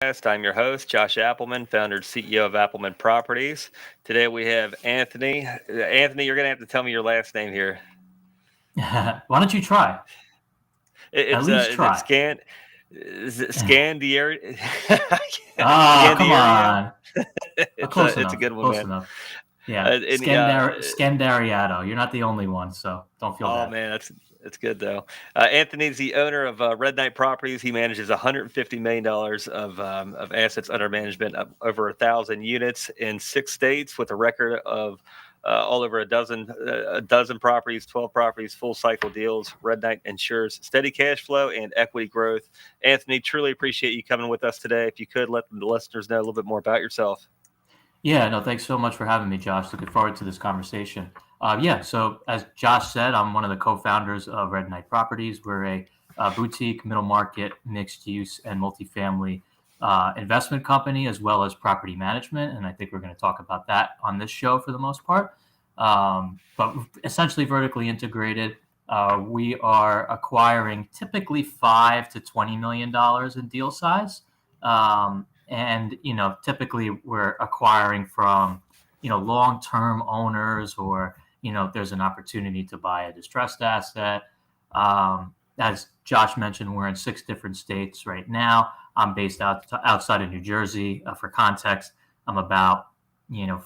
I'm your host, Josh Appleman, founder and CEO of Appleman Properties. Today we have Anthony. Anthony, you're going to have to tell me your last name here. Why don't you try? At least Is it try. Scandariato? Come Scandariato? on. It's Close a enough. good one, Close man. enough. Yeah. And Scandariato. You're not the only one, so don't feel oh bad. man, that's good though. Anthony's the owner of Red Knight Properties. He manages $150 million of assets under management, of over 1,000 units in 6 states, with a record of all over a dozen properties, 12 properties, full cycle deals. Red Knight ensures steady cash flow and equity growth. Anthony, truly appreciate you coming with us today. If you could let the listeners know a little bit more about yourself. Yeah, no, thanks so much for having me, Josh. Looking forward to this conversation. So as Josh said, I'm one of the co-founders of Red Knight Properties. We're a boutique, middle market, mixed use, and multifamily investment company, as well as property management. And I think we're going to talk about that on this show for the most part. But essentially vertically integrated. We are acquiring typically $5 to $20 million in deal size. And typically we're acquiring from long-term owners, or there's an opportunity to buy a distressed asset. As Josh mentioned, we're in 6 different states right now. I'm based outside of New Jersey. For context, I'm about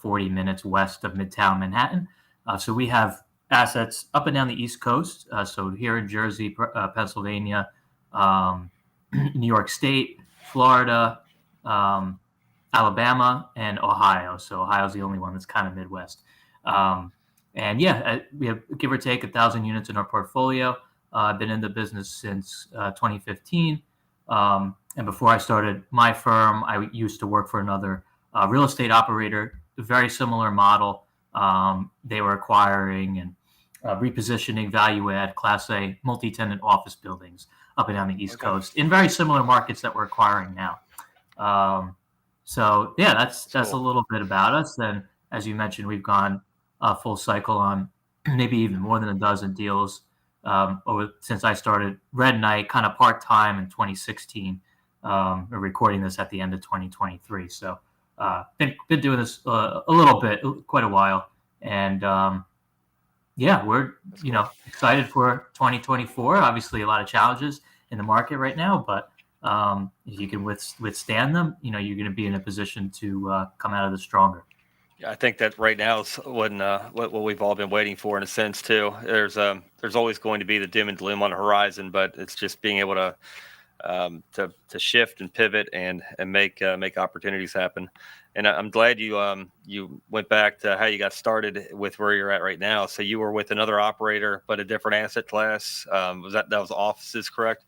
40 minutes west of Midtown Manhattan. So we have assets up and down the East Coast. So here in Jersey, Pennsylvania, New York State, Florida, Alabama, and Ohio. So Ohio's the only one that's kind of Midwest. We have give or take 1,000 units in our portfolio. I've been in the business since 2015. And before I started my firm, I used to work for another real estate operator, a very similar model. They were acquiring and repositioning value-add Class A multi-tenant office buildings up and down the East Coast in very similar markets that we're acquiring now. That's Cool. a little bit about us. And as you mentioned, we've gone full cycle on maybe even more than a dozen deals since I started Red Knight, kind of part-time in 2016. We're recording this at the end of 2023. So been doing this a little bit, quite a while. And we're excited for 2024. Obviously, a lot of challenges in the market right now, but if you can withstand them, you're going to be in a position to come out of this stronger. Yeah, I think that right now is what we've all been waiting for in a sense too. There's always going to be the doom and gloom on the horizon, but it's just being able to shift and pivot and make opportunities happen. And I'm glad you went back to how you got started with where you're at right now. So you were with another operator, but a different asset class. That was offices, correct?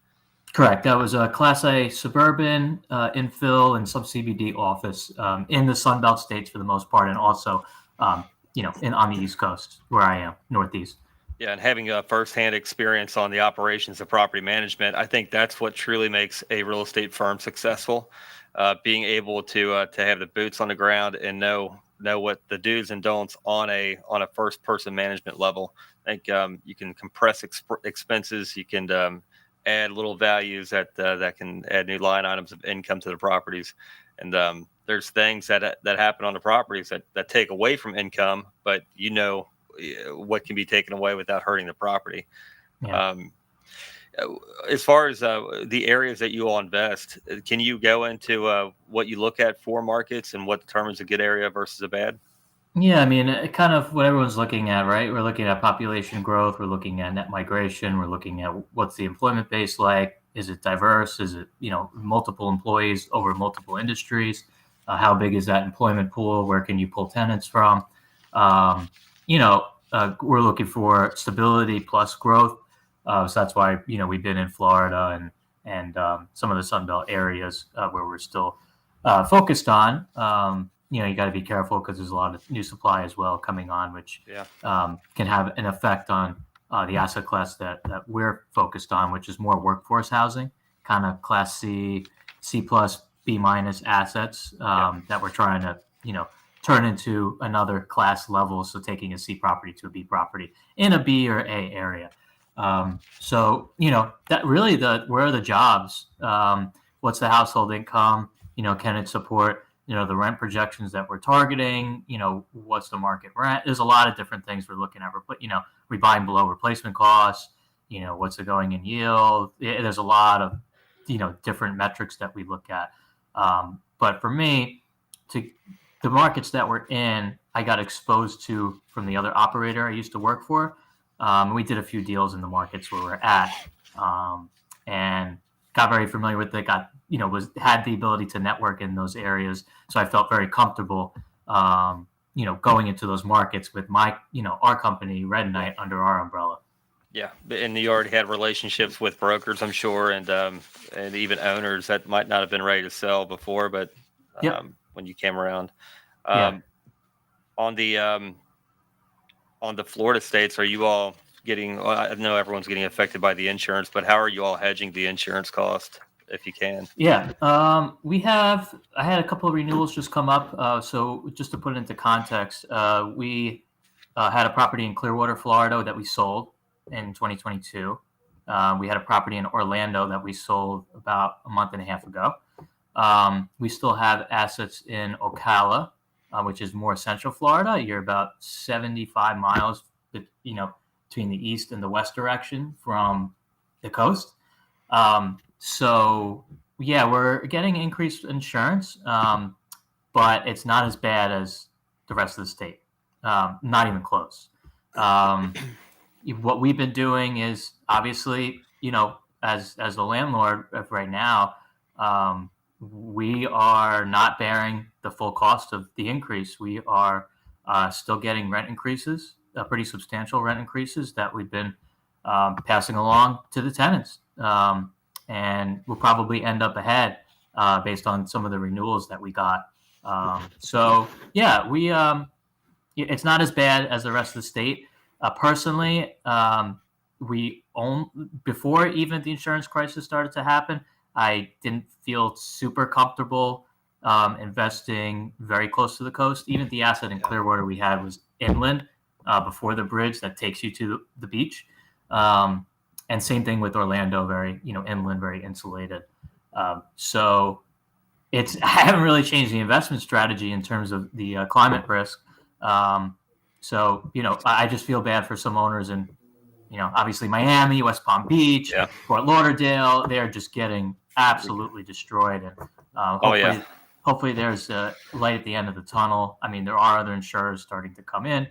Correct. That was a Class A suburban, infill, and sub-CBD office in the Sunbelt states for the most part, and also, on the East Coast where I am, Northeast. Yeah, and having a firsthand experience on the operations of property management, I think that's what truly makes a real estate firm successful. Being able to have the boots on the ground and know what the do's and don'ts on a first person management level. I think you can compress expenses. You can add little values that can add new line items of income to the properties. And there's things that happen on the properties that take away from income, but what can be taken away without hurting the property. Yeah. As far as the areas that you all invest, can you go into what you look at for markets and what determines a good area versus a bad? Yeah, I mean, kind of what everyone's looking at, right? We're looking at population growth. We're looking at net migration. We're looking at what's the employment base like? Is it diverse? Is it, multiple employees over multiple industries? How big is that employment pool? Where can you pull tenants from? We're looking for stability plus growth. So that's why, we've been in Florida and some of the Sunbelt areas where we're still focused on. You got to be careful because there's a lot of new supply as well coming on, which can have an effect on the asset class that we're focused on, which is more workforce housing, kind of Class C, C plus, B minus assets that we're trying to, turn into another class level. So taking a C property to a B property in a B or A area. That really where are the jobs? What's the household income? can it support, the rent projections that we're targeting? What's the market rent? There's a lot of different things we're looking at. We buying below replacement costs. What's the going in yield? There's a lot of, different metrics that we look at. But for me, the markets that we're in, I got exposed to from the other operator I used to work for. We did a few deals in the markets where we're at, and got very familiar with it. Had the ability to network in those areas, so I felt very comfortable, going into those markets with our company, Red Knight, under our umbrella. Yeah, and you already had relationships with brokers, I'm sure, and even owners that might not have been ready to sell before, but when you came around, on the Florida states, are you all getting? Well, I know everyone's getting affected by the insurance, but how are you all hedging the insurance cost, if you can? Yeah, I had a couple of renewals just come up. So just to put it into context, we had a property in Clearwater, Florida that we sold in 2022. We had a property in Orlando that we sold about a month and a half ago. We still have assets in Ocala, which is more central Florida. You're about 75 miles, between the east and the west direction from the coast. So yeah, we're getting increased insurance, but it's not as bad as the rest of the state. Not even close. What we've been doing is obviously, as the landlord right now, we are not bearing the full cost of the increase. We are still getting rent increases, pretty substantial rent increases that we've been passing along to the tenants. And we'll probably end up ahead based on some of the renewals that we got. So yeah, it's not as bad as the rest of the state. Personally, before even the insurance crisis started to happen, I didn't feel super comfortable investing very close to the coast. Even the asset in Clearwater we had was inland, before the bridge that takes you to the beach. And same thing with Orlando, very, inland, very insulated. So I haven't really changed the investment strategy in terms of the climate risk. So, I just feel bad for some owners in, obviously Miami, West Palm Beach, Fort Lauderdale. They're just getting absolutely destroyed. And hopefully there's a light at the end of the tunnel. I mean, there are other insurers starting to come in.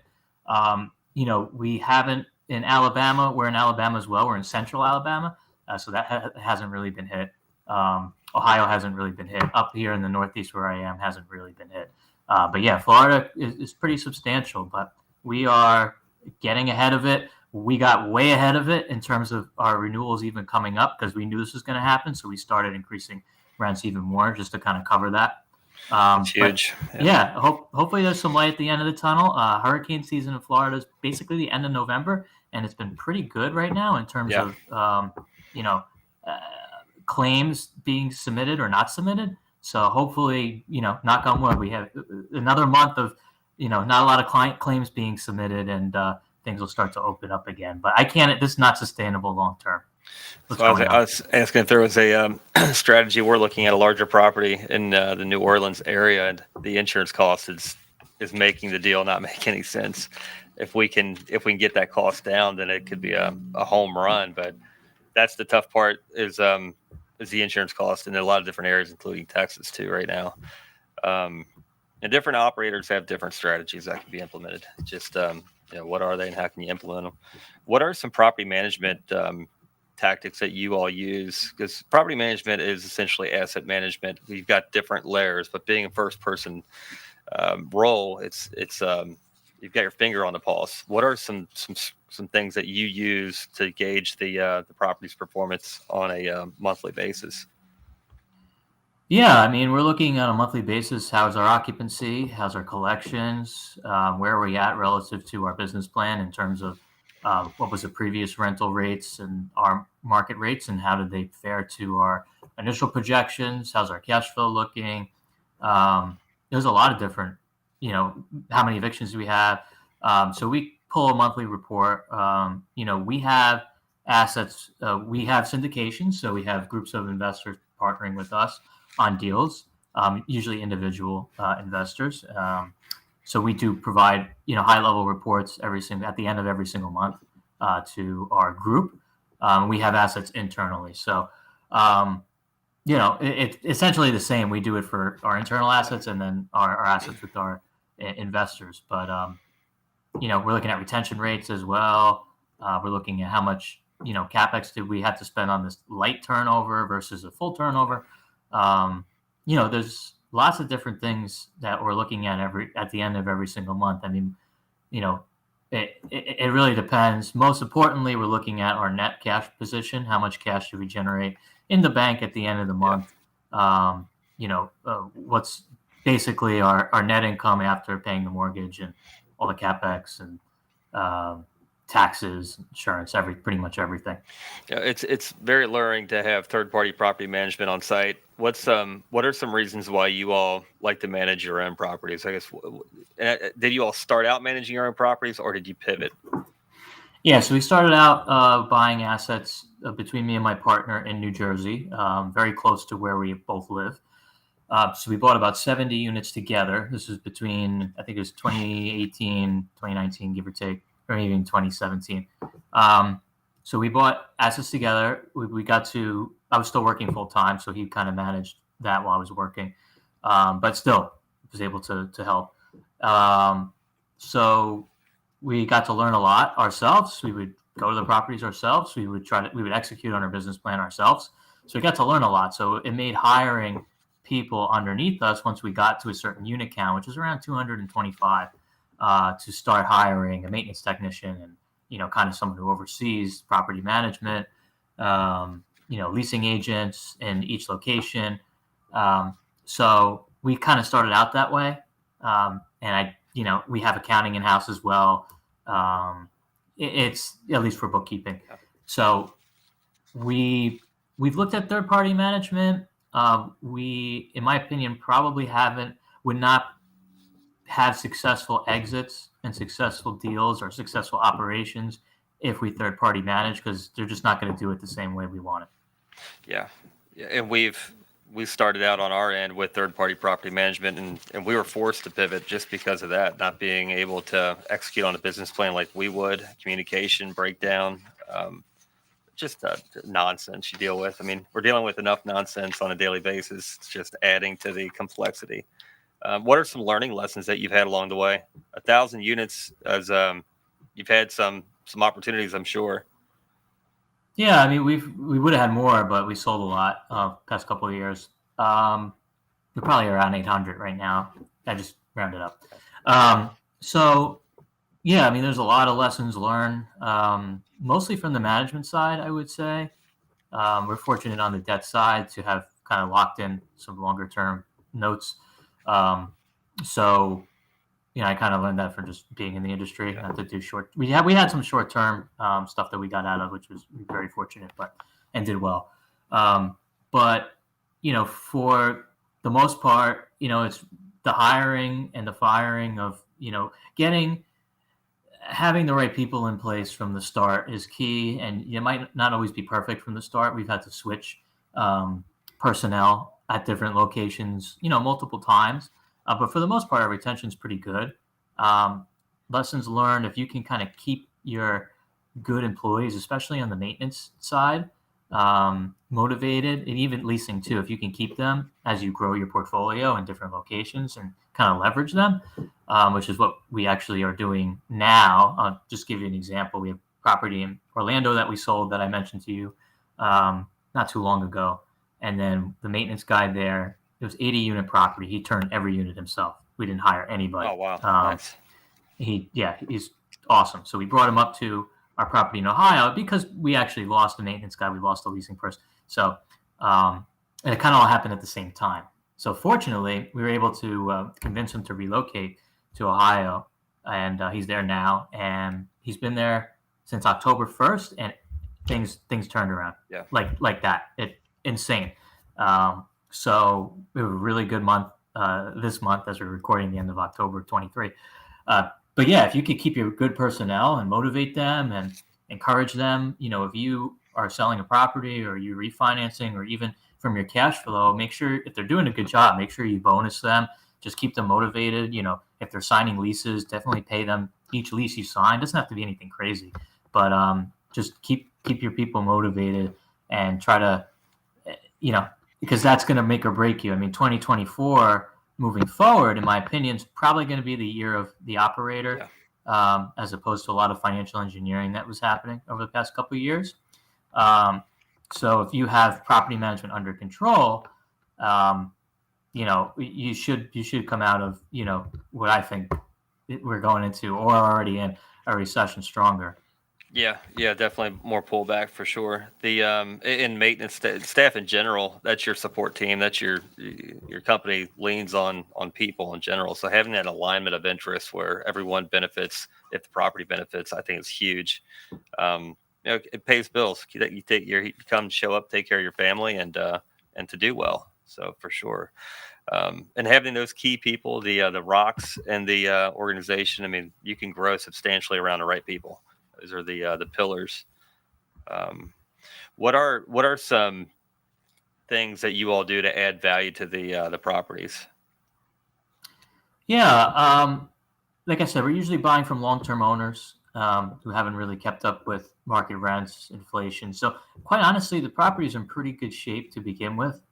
We haven't in Alabama. We're in Alabama as well. We're in central Alabama. So that hasn't really been hit. Ohio hasn't really been hit. Up here in the Northeast where I am hasn't really been hit. But yeah, Florida is pretty substantial, but we are getting ahead of it. We got way ahead of it in terms of our renewals even coming up because we knew this was going to happen. So we started increasing rents even more just to kind of cover that. It's huge. Hopefully there's some light at the end of the tunnel. Hurricane season in Florida is basically the end of November, and it's been pretty good right now in terms of claims being submitted or not submitted. So hopefully, knock on wood, we have another month of, not a lot of client claims being submitted, and things will start to open up again. But this is not sustainable long term. So I was asking if there was a strategy. We're looking at a larger property in the New Orleans area, and the insurance cost is making the deal not make any sense. If we can get that cost down, then it could be a home run. But that's the tough part is the insurance cost in a lot of different areas, including Texas too, right now. And different operators have different strategies that can be implemented. Just what are they and how can you implement them? What are some property management tactics that you all use? Because property management is essentially asset management. We've got different layers, but being a first person role, it's you've got your finger on the pulse. What are some things that you use to gauge the property's performance on a monthly basis? Yeah, I mean, we're looking on a monthly basis. How's our occupancy? How's our collections? Where are we at relative to our business plan in terms of what was the previous rental rates and our market rates, and how did they fare to our initial projections? How's our cash flow looking? There's a lot of different, how many evictions do we have? So we pull a monthly report. We have assets. We have syndications, so we have groups of investors partnering with us on deals. usually individual investors. So we do provide high level reports at the end of every single month to our group. We have assets internally, so it's essentially the same. We do it for our internal assets and then our assets with our investors. But we're looking at retention rates as well. We're looking at how much capex did we have to spend on this light turnover versus a full turnover. There's lots of different things that we're looking at the end of every single month. I mean, it really depends. Most importantly, we're looking at our net cash position. How much cash do we generate in the bank at the end of the month? What's basically our net income after paying the mortgage and all the capex and taxes, insurance, pretty much everything. Yeah, it's very alluring to have third-party property management on site. What are some reasons why you all like to manage your own properties? I guess, did you all start out managing your own properties, or did you pivot? Yeah, so we started out buying assets between me and my partner in New Jersey, very close to where we both live. So we bought about 70 units together. This was between, I think it was 2018, 2019, give or take, or even 2017. So we bought assets together. I was still working full time, so he kind of managed that while I was working, but still was able to help. So we got to learn a lot ourselves. We would go to the properties ourselves. We would execute on our business plan ourselves. So we got to learn a lot. So it made hiring people underneath us, once we got to a certain unit count, which is around 225, to start hiring a maintenance technician and kind of someone who oversees property management, leasing agents in each location. So we kind of started out that way, and we have accounting in house as well. It's at least for bookkeeping. So we've looked at third party management. We, in my opinion, probably would not have successful exits and successful deals or successful operations if we third party manage, because they're just not going to do it the same way we want it. Yeah, and we started out on our end with third party property management, and we were forced to pivot just because of that, not being able to execute on a business plan like we would. Communication breakdown. Just nonsense you deal with. I mean, we're dealing with enough nonsense on a daily basis. It's just adding to the complexity. What are some learning lessons that you've had along the way? 1,000 units, as you've had some opportunities, I'm sure. Yeah, I mean, we would have had more, but we sold a lot past couple of years. We're probably around 800 right now. I just rounded up. So yeah, I mean, there's a lot of lessons learned, mostly from the management side, I would say. We're fortunate on the debt side to have kind of locked in some longer term notes. So, I kind of learned that from just being in the industry, not to do short. We had some short term stuff that we got out of, which was very fortunate, and did well. But for the most part, it's the hiring and the firing of having the right people in place from the start is key, and it might not always be perfect from the start. We've had to switch personnel at different locations, multiple times. But for the most part, our retention is pretty good. Lessons learned: if you can kind of keep your good employees, especially on the maintenance side, motivated, and even leasing too, if you can keep them as you grow your portfolio in different locations and kind of leverage them, which is what we actually are doing now. I'll just give you an example. We have property in Orlando that we sold that I mentioned to you not too long ago. And then the maintenance guy there, it was 80-unit property. He turned every unit himself. We didn't hire anybody. Oh, wow. Nice. He's awesome. So we brought him up to our property in Ohio because we actually lost the maintenance guy. We lost the leasing person. So and it kind of all happened at the same time. So fortunately, we were able to convince him to relocate to Ohio, and he's there now. And he's been there since October 1st, and things turned around. Yeah, like that. Insane. So we have a really good month this month as we're recording the end of October 23. But yeah, if you could keep your good personnel and motivate them and encourage them, if you are selling a property or you're refinancing, or even from your cash flow. Make sure if they're doing a good job, make sure you bonus them. Just keep them motivated. If they're signing leases, definitely pay them each lease you sign. Doesn't have to be anything crazy, but just keep your people motivated and try to, because that's going to make or break you. I mean, 2024 moving forward, in my opinion, is probably going to be the year of the operator, as opposed to a lot of financial engineering that was happening over the past couple of years. So if you have property management under control, you should come out of, what I think we're going into, or already in a recession, stronger. Yeah, definitely more pullback for sure. The in maintenance staff in general, that's your support team. That's your company leans on people in general. So having that alignment of interest where everyone benefits if the property benefits, I think is huge. It pays bills. You come show up, take care of your family, and to do well. So for sure. And having those key people, the rocks and the organization, I mean, you can grow substantially around the right people. Those are the pillars. What are some things that you all do to add value to the properties? Yeah, like I said, we're usually buying from long-term owners who haven't really kept up with market rents, inflation. So quite honestly, the property is in pretty good shape to begin with.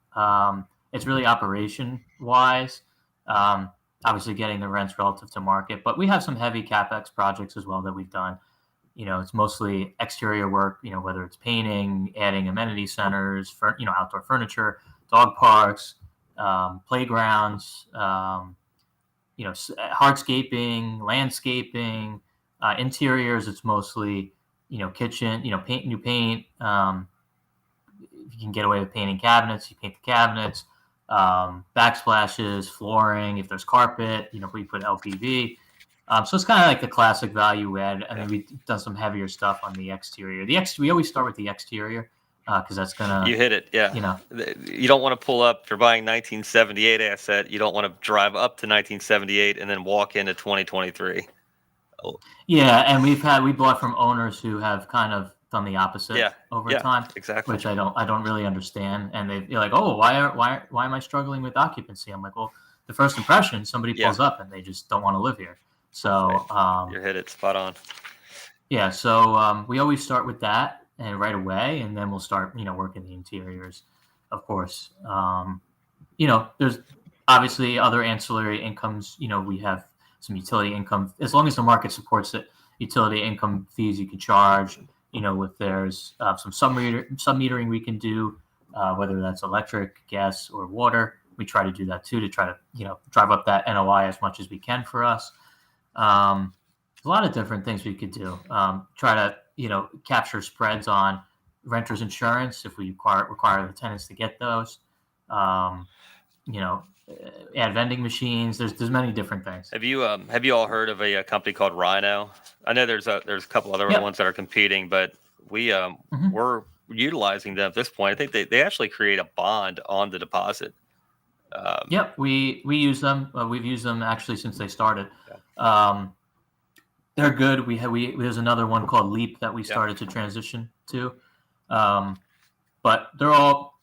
It's really operation-wise, obviously getting the rents relative to market, but we have some heavy CapEx projects as well that we've done. It's mostly exterior work, whether it's painting, adding amenity centers, outdoor furniture, dog parks, playgrounds, hardscaping, landscaping, interiors. It's mostly, kitchen, paint, new paint. If you can get away with painting cabinets, you paint the cabinets, backsplashes, flooring. If there's carpet, we put LPV. So it's kind of like the classic value add. I mean, we've done some heavier stuff on the exterior. We always start with the exterior because that's gonna. You hit it, yeah. You don't want to pull up if you're buying 1978 asset. You don't want to drive up to 1978 and then walk into 2023. Yeah, and we bought from owners who have kind of done the opposite over time, exactly. Which I don't really understand. And they're like, oh, why am I struggling with occupancy? I'm like, well, the first impression, somebody pulls up and they just don't want to live here. So you hit it spot on. Yeah, so we always start with that and right away, and then we'll start, working the interiors, of course. There's obviously other ancillary incomes. We have some utility income. As long as the market supports it, utility income fees you can charge. If there's some sub-metering we can do, whether that's electric, gas, or water. We try to do that too to try to, drive up that NOI as much as we can for us. A lot of different things we could do. Try to, capture spreads on renters insurance if we require the tenants to get those. Add vending machines. There's many different things. Have you all heard of a company called Rhino? I know there's a couple other ones that are competing, but we're utilizing them at this point. I think they actually create a bond on the deposit. We use them. We've used them actually since they started. They're good. There's another one called Leap that we started to transition to, but they're all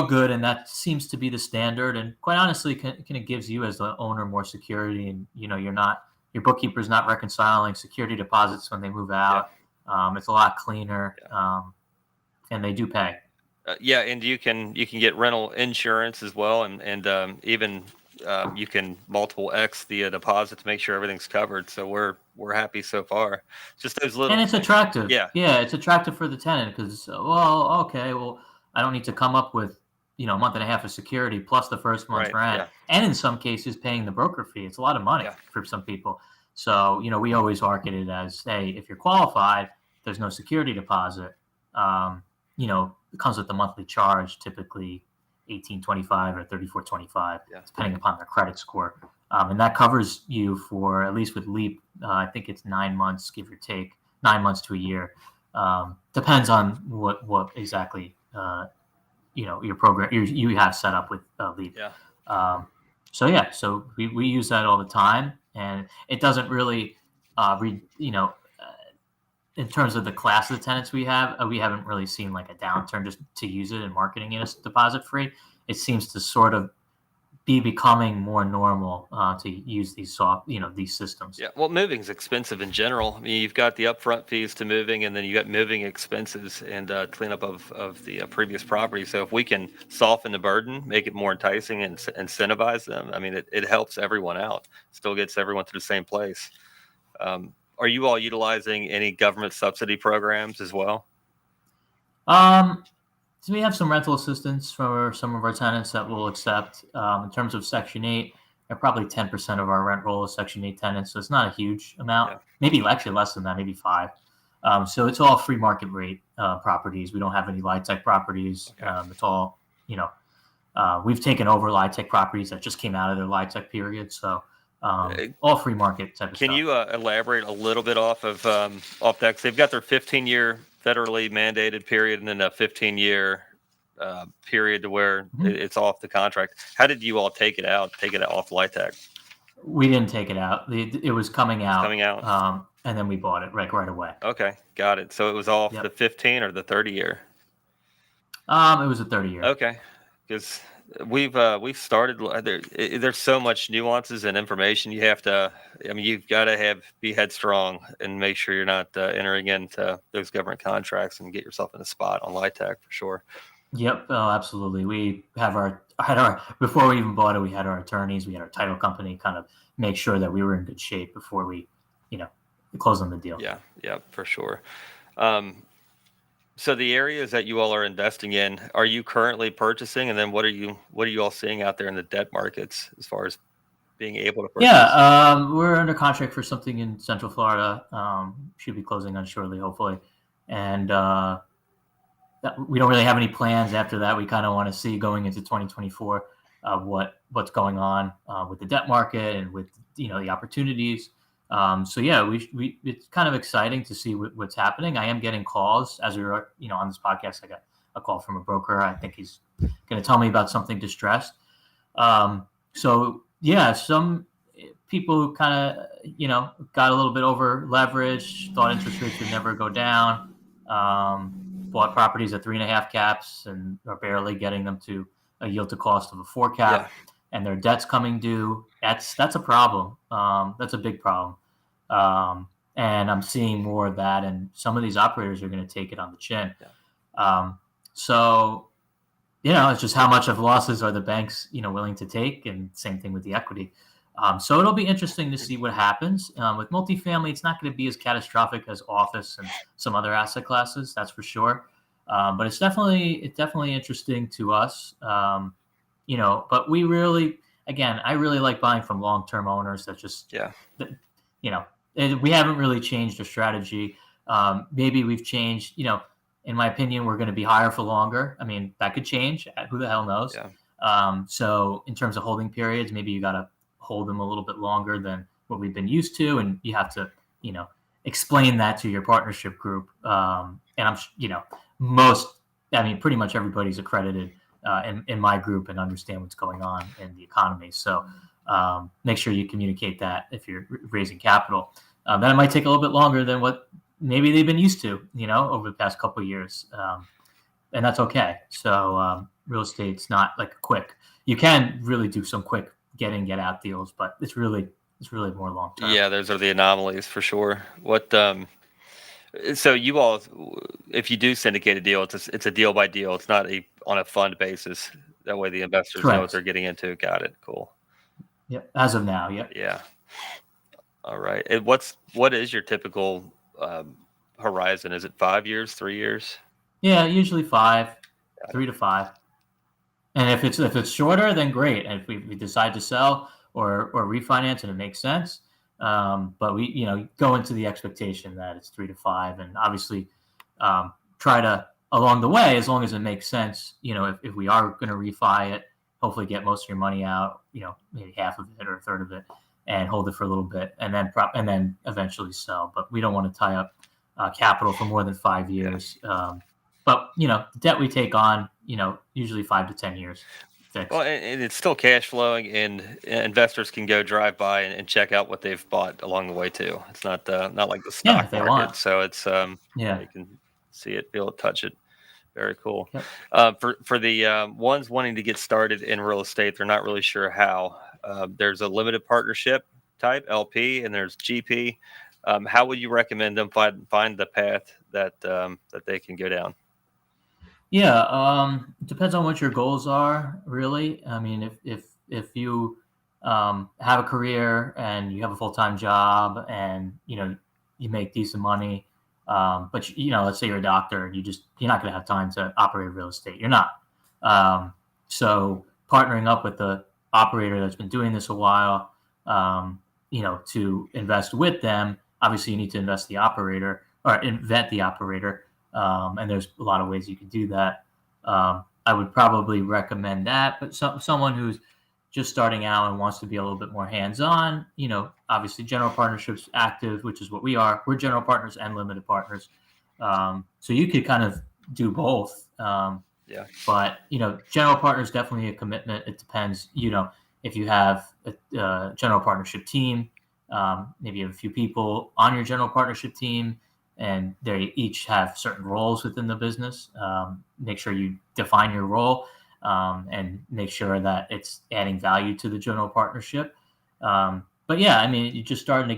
good, and that seems to be the standard. And quite honestly, kind of gives you as the owner more security, and your bookkeeper's not reconciling security deposits when they move out. It's a lot cleaner, and they do pay. And you can get rental insurance as well, and even you can multiple X the deposit to make sure everything's covered. So we're happy so far. Just those little. And it's attractive. Yeah, it's attractive for the tenant because I don't need to come up with a month and a half of security plus the first month's rent, and in some cases paying the broker fee. It's a lot of money for some people. So we always market it as, hey, if you're qualified, there's no security deposit. It comes with the monthly charge, typically $18.25 or $34.25, depending upon their credit score. And that covers you for, at least with Leap, I think it's 9 months, give or take, 9 months to a year. Depends on what exactly your program you have set up with Leap. So we use that all the time, and it doesn't really in terms of the class of the tenants we have, we haven't really seen like a downturn just to use it and marketing it as deposit free. It seems to sort of be becoming more normal to use these these systems. Yeah, well, moving's expensive in general. I mean, you've got the upfront fees to moving, and then you got moving expenses and cleanup of the previous property. So if we can soften the burden, make it more enticing, and incentivize them, I mean, it helps everyone out. Still gets everyone to the same place. Are you all utilizing any government subsidy programs as well? So we have some rental assistance for some of our tenants that we'll accept. In terms of Section 8, probably 10% of our rent roll is Section 8 tenants, so it's not a huge amount. Yeah. Maybe actually less than that, maybe 5. So it's all free market rate properties. We don't have any LIHTC properties. Okay. It's all, we've taken over LIHTC properties that just came out of their LIHTC period. So all free market type of stuff. Can you elaborate a little bit off that? 'Cause they've got their 15-year federally mandated period and then a 15-year period to where it's off the contract. How did you all take it out off LIHTC? We didn't take it out. It was coming out. Coming out. And then we bought it right away. Okay, got it. So it was off the 15 or the 30-year? It was a 30-year. Okay, because we've started. There's so much nuances and information you have to. I mean, you've got to be headstrong and make sure you're not entering into those government contracts and get yourself in a spot on LIHTC for sure. Yep, absolutely. We had our before we even bought it. We had our attorneys, we had our title company kind of make sure that we were in good shape before we, closed on the deal. Yeah, for sure. So the areas that you all are investing in, are you currently purchasing, and then what are you all seeing out there in the debt markets as far as being able to purchase? Yeah, we're under contract for something in Central Florida. Should be closing on shortly, hopefully, and we don't really have any plans after that. We kind of want to see going into 2024 what's going on with the debt market and with the opportunities. So yeah, it's kind of exciting to see what's happening. I am getting calls as we were on this podcast. I got a call from a broker. I think he's going to tell me about something distressed. So yeah, some people who kind of got a little bit over leveraged, thought interest rates would never go down. Bought properties at 3.5 caps and are barely getting them to a yield to cost of a 4 cap, and their debt's coming due. That's a problem. That's a big problem. And I'm seeing more of that, and some of these operators are going to take it on the chin. So, it's just how much of losses are the banks, willing to take, and same thing with the equity. So it'll be interesting to see what happens. With multifamily, it's not going to be as catastrophic as office and some other asset classes, that's for sure. But it's definitely interesting to us. But we really, again, I really like buying from long-term owners that just, we haven't really changed our strategy. Maybe we've changed, in my opinion, we're going to be higher for longer. I mean, that could change. Who the hell knows? Yeah. So in terms of holding periods, maybe you got to hold them a little bit longer than what we've been used to, and you have to explain that to your partnership group. And I'm pretty much everybody's accredited in my group and understand what's going on in the economy. So make sure you communicate that if you're raising capital. Then it might take a little bit longer than what maybe they've been used to over the past couple of years, and that's okay. So real estate's not like quick. You can really do some quick get out deals, but it's really more long term. Yeah, those are the anomalies for sure. What so you all, if you do syndicate a deal, it's a deal by deal. It's not on a fund basis. That way the investors know what they're getting into. Got it. Cool. Yep. As of now, yep. Yeah. All right. And what is your typical horizon? Is it 5 years, 3 years? Yeah, usually 5, 3 to 5. And if it's shorter, then great. And if we decide to sell or refinance and it makes sense, but we go into the expectation that it's 3 to 5, and obviously try to along the way, as long as it makes sense. If we are going to refi it, hopefully get most of your money out. Maybe half of it or a third of it, and hold it for a little bit, and then eventually sell. But we don't want to tie up capital for more than 5 years. But the debt we take on, usually 5 to 10 years fixed. Well, and it's still cash flowing, and investors can go drive by and check out what they've bought along the way too. It's not like the Yeah, stock if they market, want. so it's Yeah. they can see it, feel it, touch it. Very cool. Yep. For the ones wanting to get started in real estate, they're not really sure how. There's a limited partnership type LP, and there's GP. How would you recommend them find the path that they can go down? Yeah, it depends on what your goals are, really. I mean, if you have a career and you have a full-time job and you make decent money, but let's say you're a doctor and you're not going to have time to operate real estate. You're not. So partnering up with the operator that's been doing this a while, to invest with them. Obviously, you need to invest the operator or invent the operator. And there's a lot of ways you can do that. I would probably recommend that, but someone who's just starting out and wants to be a little bit more hands-on, obviously general partnerships active, which is what we are. We're general partners and limited partners. So you could kind of do both. Yeah. But, general partner is definitely a commitment. It depends, if you have a general partnership team, maybe you have a few people on your general partnership team, and they each have certain roles within the business. Make sure you define your role, and make sure that it's adding value to the general partnership. But yeah, I mean, you're just starting to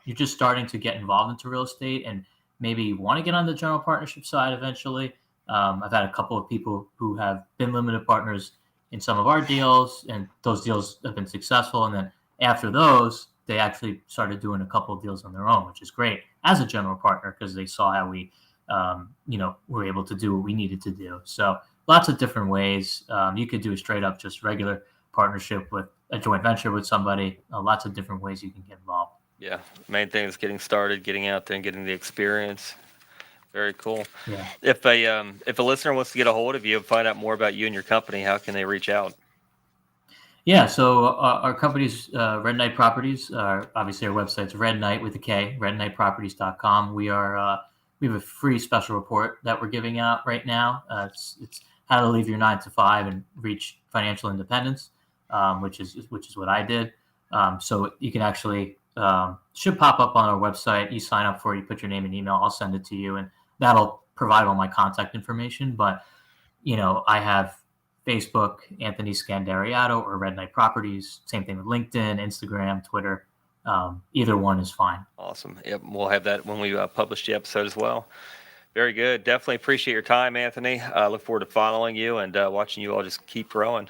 you're just starting to get involved into real estate and maybe want to get on the general partnership side eventually. I've had a couple of people who have been limited partners in some of our deals, and those deals have been successful. And then after those, they actually started doing a couple of deals on their own, which is great as a general partner because they saw how we, were able to do what we needed to do. So lots of different ways. You could do a straight up just regular partnership with a joint venture with somebody. Lots of different ways you can get involved. Yeah. Main thing is getting started, getting out there, and getting the experience. Very cool. Yeah. If a listener wants to get a hold of you and find out more about you and your company, how can they reach out? Yeah, so our company's Red Knight Properties. Obviously, our website's Red Knight with a K, redknightproperties.com. We have a free special report that we're giving out right now. It's how to leave your 9 to 5 and reach financial independence, which is what I did. So you can actually should pop up on our website. You sign up for it, you put your name and email. I'll send it to you, and that'll provide all my contact information. But I have Facebook, Anthony Scandariato, or Red Knight Properties. Same thing with LinkedIn, Instagram, Twitter. Either one is fine. Awesome. Yep, we'll have that when we publish the episode as well. Very good. Definitely appreciate your time, Anthony. Look forward to following you and watching you all just keep growing.